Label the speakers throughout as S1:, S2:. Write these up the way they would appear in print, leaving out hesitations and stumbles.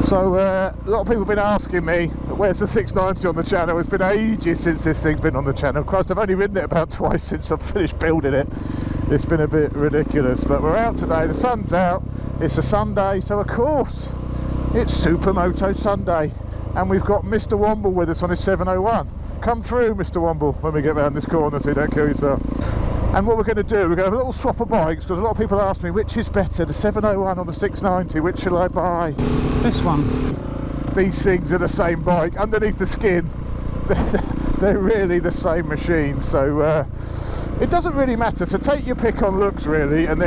S1: So a lot of people have been asking me, where's the 690 on the channel? It's been ages since this thing's been on the channel. Christ, I've only ridden it about twice since I've finished building it. It's been a bit ridiculous, but we're out today, the sun's out, it's a Sunday, so of course it's Supermoto Sunday, and we've got Mr. Womble with us on his 701. Come through, Mr. Womble, when we get round this corner so you don't kill yourself. And what we're going to do, we're going to have a little swap of bikes, because a lot of people ask me, which is better, the 701 or the 690, which shall I buy?
S2: This one.
S1: These things are the same bike, underneath the skin, they're really the same machine, so it doesn't really matter, so take your pick on looks really, and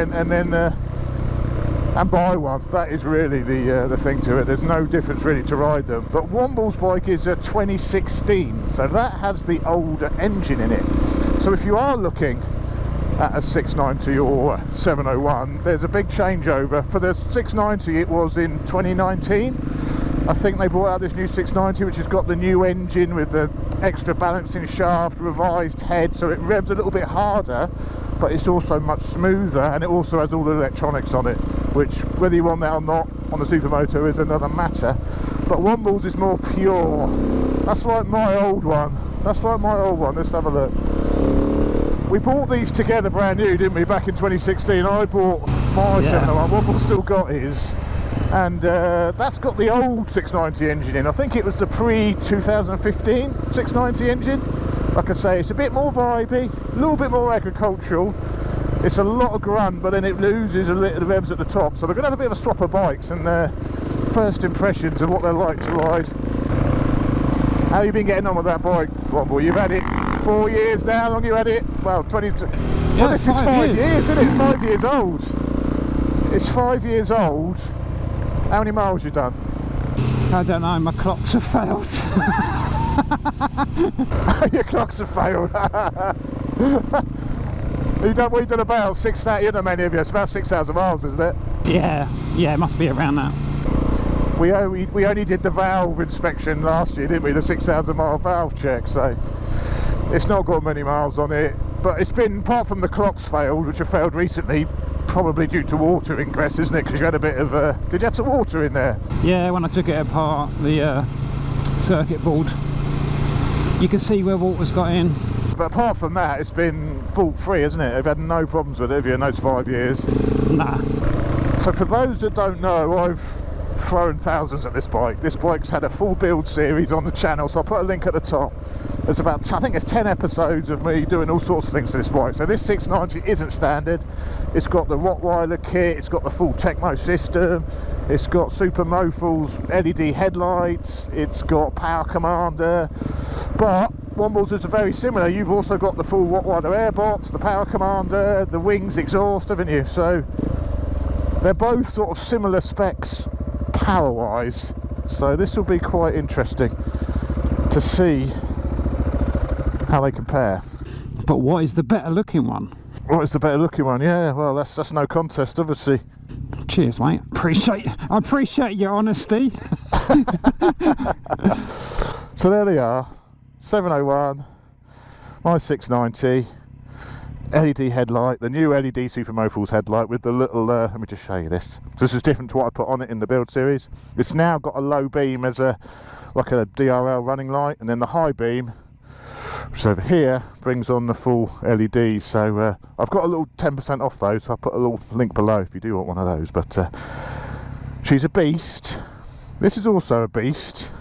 S1: buy one. That is really the thing to it. There's no difference really to ride them. But Womble's bike is a 2016, so that has the older engine in it. So if you are looking at a 690 or 701, there's a big changeover. For the 690 it was in 2019. I think they brought out this new 690 which has got the new engine with the extra balancing shaft, revised head, so it revs a little bit harder, but it's also much smoother, and it also has all the electronics on it, which whether you want that or not on the Supermoto is another matter. But Womble's is more pure. That's like my old one. That's like my old one. Let's have a look. We bought these together brand new, didn't we, back in 2016. I bought my 701, Womble's still got his, and that's got the old 690 engine in. I think it was the pre-2015 690 engine. Like I say, it's a bit more vibey, a little bit more agricultural. It's a lot of grunt, but then it loses a little revs at the top. So we're going to have a bit of a swap of bikes and first impressions of what they're like to ride. How have you been getting on with that bike, Womble? You've had it 4 years now. How long you had it? Well, 22. Yeah, well, this is 5 years, isn't it? 5 years old. It's 5 years old. How many miles you done?
S2: I don't know. My clocks have failed.
S1: Your clocks have failed. We've done about 6,000. You don't know many of you. It's about 6,000 miles, isn't it?
S2: Yeah, it must be around that.
S1: We only did the valve inspection last year, didn't we? The 6,000 mile valve check. So it's not got many miles on it. But it's been, apart from the clocks failed, which have failed recently, probably due to water ingress, isn't it? Because you had a bit of did you have some water in there?
S2: Yeah, when I took it apart, the circuit board, you can see where water's got in.
S1: But apart from that, it's been fault free, isn't it? I've had no problems with it, have you, in those 5 years?
S2: Nah. So
S1: for those that don't know, I've thrown thousands at this bike. This bike's had a full build series on the channel, so I'll put a link at the top. There's about, I think there's 10 episodes of me doing all sorts of things to this bike. So this 690 isn't standard. It's got the Rottweiler kit, it's got the full Tecmo system, it's got Supermoto's LED headlights, it's got power commander, but Womble's is very similar. You've also got the full Rottweiler airbox, the power commander, the wings exhaust, haven't you? So they're both sort of similar specs power wise, so this will be quite interesting to see how they compare.
S2: But what is the better looking one?
S1: What is the better looking one? Yeah, well, that's no contest, obviously.
S2: Cheers, mate. I appreciate your honesty.
S1: So there they are, 701, my 690, LED headlight, the new LED Supermoto's headlight with the little, let me just show you this. So this is different to what I put on it in the build series. It's now got a low beam as like a DRL running light, and then the high beam, which is over here, brings on the full LEDs. So I've got a little 10% off those, so I'll put a little link below if you do want one of those. But she's a beast. This is also a beast.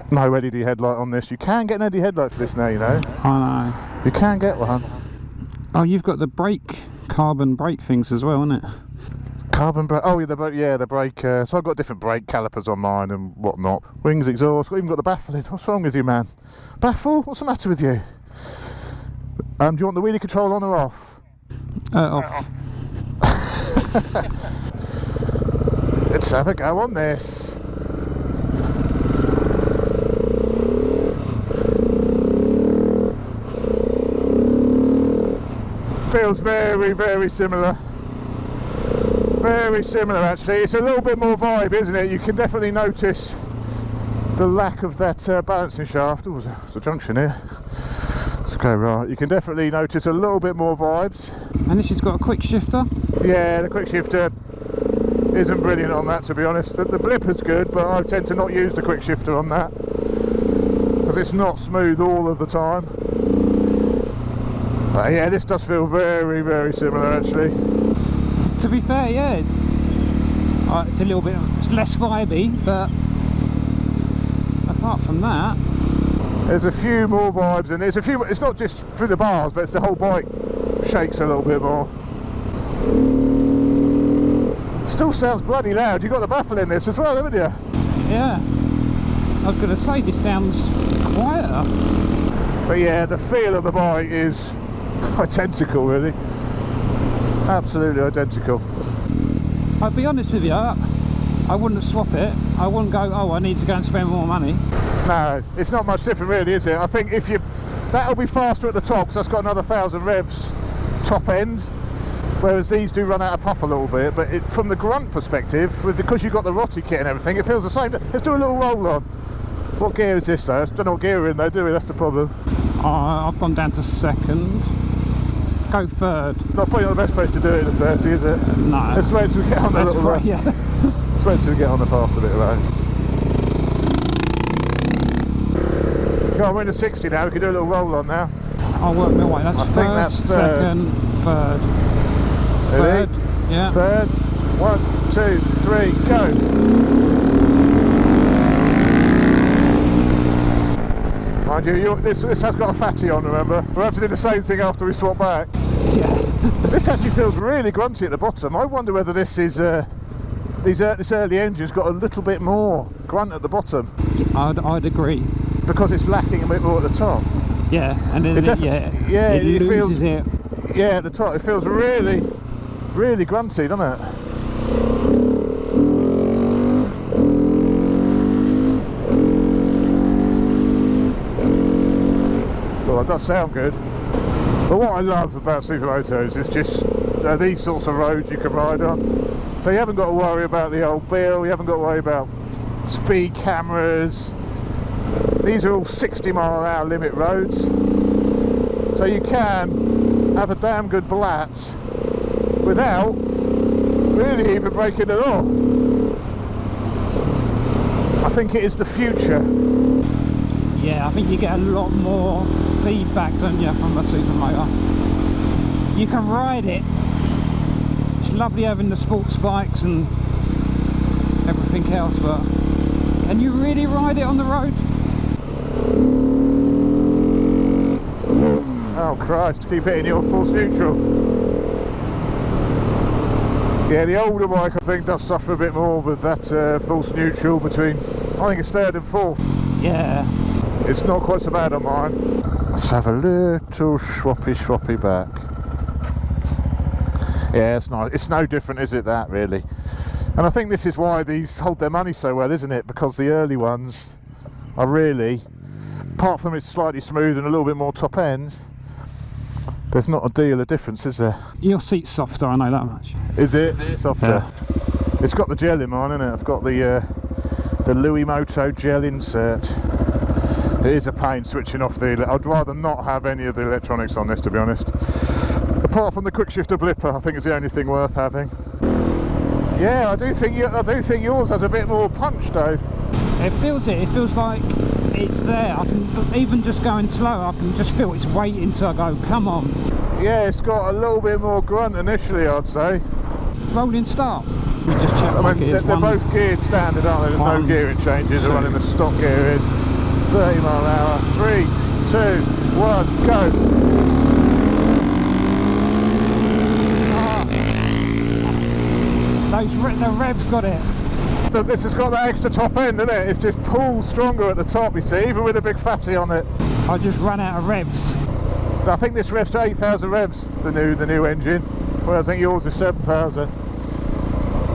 S1: No LED headlight on this. You can get an LED headlight for this now, you know.
S2: I know.
S1: You can get one.
S2: Oh, you've got the carbon brake things as well, isn't it?
S1: Carbon brake. Oh, yeah, the brake. So I've got different brake calipers on mine and whatnot. Wings, exhaust. I've even got the baffling. What's wrong with you, man? Baffle? What's the matter with you? Do you want the wheelie control on or off?
S2: Off.
S1: Let's have a go on this. Feels very, very similar. Very similar, actually. It's a little bit more vibe, isn't it? You can definitely notice the lack of that balancing shaft. Oh, there's a junction here. Let's go right. You can definitely notice a little bit more vibes.
S2: And this has got a quick shifter?
S1: Yeah, the quick shifter. isn't brilliant on that, to be honest. The blipper's good, but I tend to not use the quick shifter on that because it's not smooth all of the time. But yeah, this does feel very, very similar actually.
S2: To be fair, yeah, it's a little bit, it's less vibey, but apart from that,
S1: there's a few more vibes, and there's a few. It's not just through the bars, but it's the whole bike shakes a little bit more. Still sounds bloody loud. You've got the baffle in this as well, haven't you?
S2: Yeah. I was going to say this sounds quieter.
S1: But yeah, the feel of the bike is identical, really. Absolutely identical.
S2: I'll be honest with you, I wouldn't swap it. I wouldn't go, oh, I need to go and spend more money.
S1: No, it's not much different really, is it? I think if you, that'll be faster at the top because that's got another 1,000 revs top end, whereas these do run out of puff a little bit. But from the grunt perspective, because you've got the Rotti kit and everything, it feels the same. Let's do a little roll on. What gear is this though? I don't know what gear we're in though, do we? That's the problem.
S2: I've gone down to second. Go third.
S1: Not probably not the best place to do it in the 30, is it?
S2: No.
S1: Let's wait till we get on the little road.
S2: Yeah.
S1: Let's wait till we get on the faster bit of road. Go on, we're in the 60 now, we can do a little roll on now.
S2: I'll work my way. That's
S1: I
S2: first,
S1: think that's third.
S2: Second, third.
S1: Ready?
S2: Third, yeah.
S1: Third. 1, 2, 3, go. Mind you, this has got a fatty on, remember? We'll have to do the same thing after we swap back.
S2: Yeah.
S1: This actually feels really grunty at the bottom. I wonder whether this is this early engine's got a little bit more grunt at the bottom.
S2: I'd agree.
S1: Because it's lacking a bit more at the top.
S2: Yeah, and then it
S1: feels
S2: loses it.
S1: Yeah, at the top it feels really, really grunty, doesn't it? Well, it does sound good. But what I love about Supermotos is just these sorts of roads you can ride on. So you haven't got to worry about the old bill, you haven't got to worry about speed cameras. These are all 60-mile-an-hour limit roads. So you can have a damn good blatz without really even breaking the law. I think it is the future.
S2: Yeah, I think you get a lot more feedback than you from a Supermoto. You can ride it. It's lovely having the sports bikes and everything else, but can you really ride it on the road?
S1: Oh Christ, keep hitting your false neutral. Yeah, the older bike I think does suffer a bit more with that false neutral between, I think it's third and fourth.
S2: Yeah.
S1: It's not quite so bad on mine. Let's have a little swappy back. Yeah, it's nice. It's no different, is it, that really? And I think this is why these hold their money so well, isn't it? Because the early ones are really, apart from it's slightly smooth and a little bit more top ends, there's not a deal of difference, is there?
S2: Your seat's softer, I know that much.
S1: Is it? Softer.
S2: Yeah.
S1: It's got the gel in mine, isn't it? I've got the Moto gel insert. It is a pain switching off the. I'd rather not have any of the electronics on this, to be honest. Apart from the quick shifter blipper, I think it's the only thing worth having. Yeah, I do think yours has a bit more punch, though.
S2: It feels it. It feels like it's there. I can even just going slow. I can just feel it's waiting till I go. Come on.
S1: Yeah, it's got a little bit more grunt initially, I'd say.
S2: Rolling start. We just check.
S1: I mean, they're both geared standard, aren't they? There's no gearing changes. They're running the stock gear in. 30 mile an hour. 3, 2, 1, go.
S2: The revs got it.
S1: This has got that extra top end, isn't it? It's just pulls stronger at the top, you see, even with a big fatty on it.
S2: I just ran out of revs.
S1: I think this revs to 8,000 revs, the new engine, whereas I think yours is 7,000.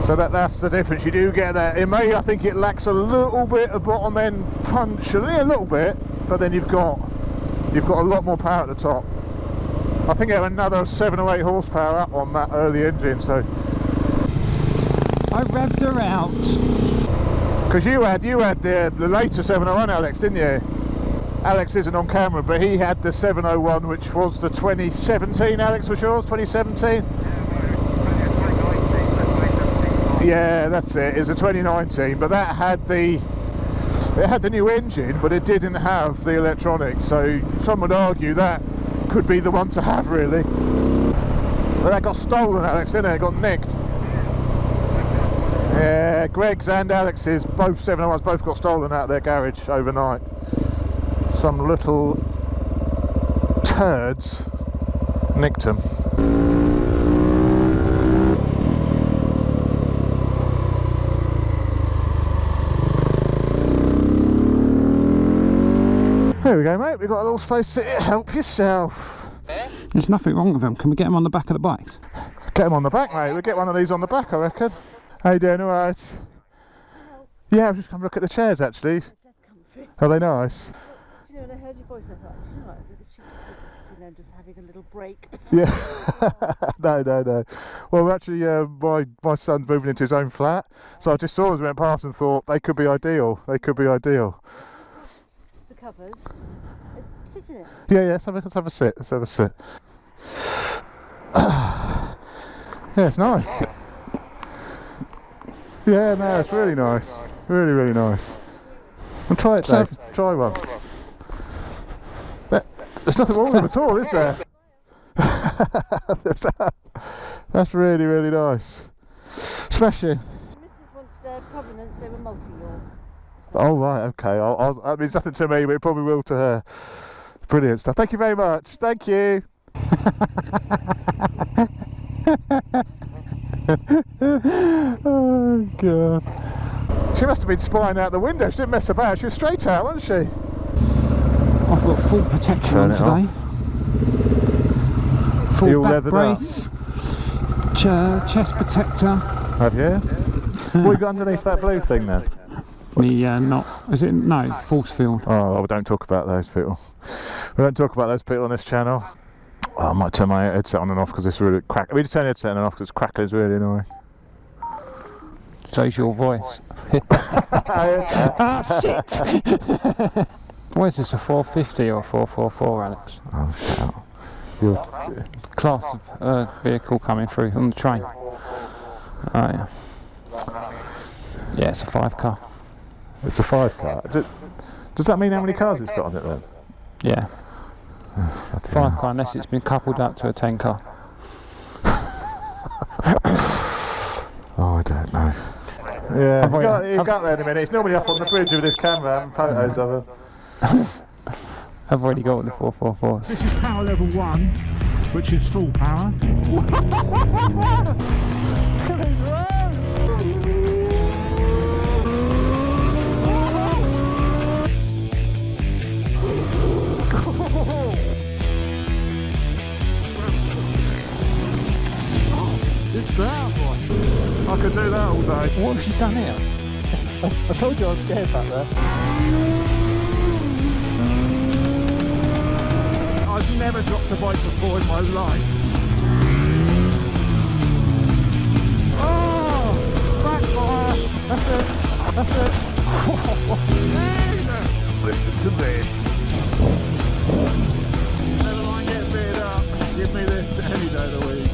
S1: So that's the difference. You do get that. In May, I think it lacks a little bit of bottom end punch, a little bit, but then you've got a lot more power at the top. I think you have another 7 or 8 horsepower up on that early engine. So
S2: I revved her out.
S1: Because you had the later 701, Alex, didn't you? Alex isn't on camera, but he had the 701, which was the 2017. Alex was yours, 2017. Yeah, that's it. It's a 2019, but that had the new engine, but it didn't have the electronics. So some would argue that could be the one to have, really. But that got stolen, Alex, didn't it? It got nicked. Yeah, Greg's and Alex's, both 701s, both got stolen out of their garage overnight. Some little turds nicked them. There we go, mate. We've got a little space to help yourself.
S2: There's nothing wrong with them. Can we get them on the back of the bikes?
S1: Get them on the back, mate. We'll get one of these on the back, I reckon. How you doing? All right? Yeah, I've just come to look at the chairs, actually. Are they nice?
S3: You know, when I heard your voice, I thought, do you know what, the cheeky sitting there just having a little break.
S1: Yeah. No. Well, actually, my son's moving into his own flat, so I just saw them as we went past and thought they could be ideal. They could be ideal.
S3: The covers. Sit in it.
S1: Yeah, let's have a sit. Let's have a sit. Yeah, it's nice. Yeah, no, it's really nice. Really, really nice. And try it, Dave. Try one. There's nothing wrong with them at all, is there? That's really, really nice. Smashing.
S3: Mrs. wants their provenance, they were multi-York.
S1: Oh, right, okay. That means nothing to me, but it probably will to her. Brilliant stuff. Thank you very much. Thank you. Oh, God. She must have been spying out the window. She didn't mess about. She was straight out, wasn't she?
S2: I've got full protection on today. Full back brace, chest protector.
S1: Have you? What you got underneath that blue thing then?
S2: No, force field.
S1: Oh, well, we don't talk about those people. We don't talk about those people on this channel. Oh, I might turn my headset on and off because it's really crack. We just turn the headset on and off because crackling is really annoying.
S2: So's your voice. Ah, shit! What is this, a 450 or 444, Alex?
S1: Oh, shut up.
S2: Class of vehicle coming through on the train. Oh, yeah. Yeah, it's a 5-car.
S1: It's a 5-car. Does that mean how many cars it's got on it then?
S2: Yeah. 5-car unless it's been coupled up to a 10-car.
S1: Oh, I don't know. Yeah, you got there in a minute. It's normally up on the bridge with his camera and photos of him.
S2: I've already got the 444.
S4: This is power level 1, which is full power.
S1: It's down, boy. I could do that all day.
S2: What have you done here?
S1: I told you I was scared back there. I've never dropped a bike before in my life. Oh! Backfire! That's it! That's it! Listen to this. Never mind getting beat up. Give me this any day of the week.